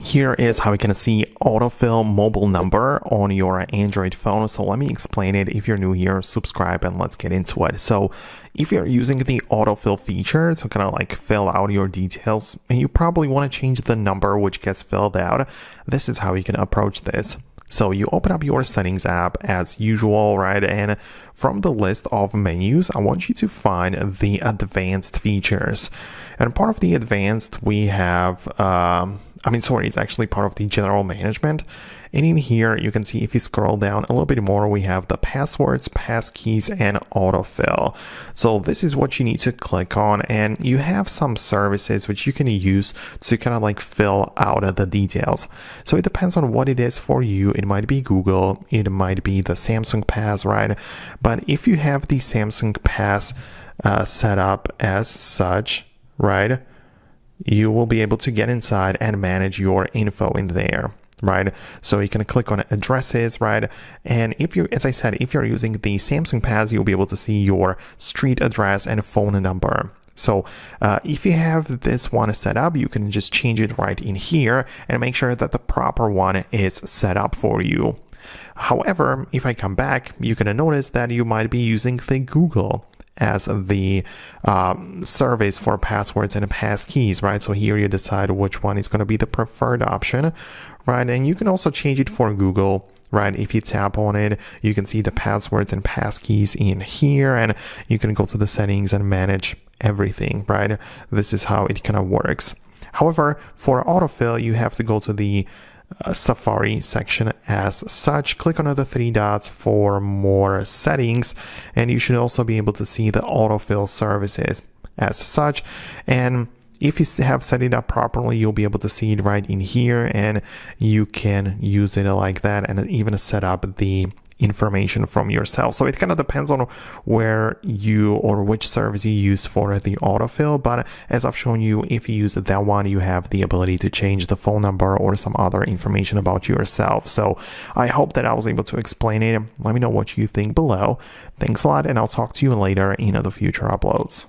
Here is how you can see autofill mobile number on your Android phone. So let me explain it. If you're new here, subscribe and let's get into it. So if you're using the autofill feature to kind of like fill out your details and you probably want to change the number which gets filled out, this is how you can approach this. So you open up your settings app as usual, right? And from the list of menus, I want you to find the advanced features. And part of the advanced, we have, it's actually part of the general management. And in here, you can see if you scroll down a little bit more, we have the passwords, passkeys, and autofill. So this is what you need to click on. And you have some services which you can use to kind of like fill out the details. So it depends on what it is for you. It might be Google, it might be the Samsung Pass, right? But if you have the Samsung Pass set up as such, right, you will be able to get inside and manage your info in there, right? So you can click on addresses, right? And if you, as I said, if you're using the Samsung Pass, you'll be able to see your street address and phone number. So if you have this one set up, you can just change it right in here and make sure that the proper one is set up for you. However, if I come back, you can notice that you might be using the Google as the service for passwords and passkeys, right? So here you decide which one is going to be the preferred option, right? And you can also change it for Google, right? If you tap on it, you can see the passwords and passkeys in here, and you can go to the settings and manage everything, right? This is how it kind of works. However, for autofill, you have to go to the Safari section as such. Click on the three dots for more settings, and you should also be able to see the autofill services as such. And if you have set it up properly, you'll be able to see it right in here, and you can use it like that and even set up the information from yourself. So it kind of depends on where you or which service you use for the autofill. But as I've shown you, if you use that one, you have the ability to change the phone number or some other information about yourself. So I hope that I was able to explain it. Let me know what you think below. Thanks a lot, and I'll talk to you later in the future uploads.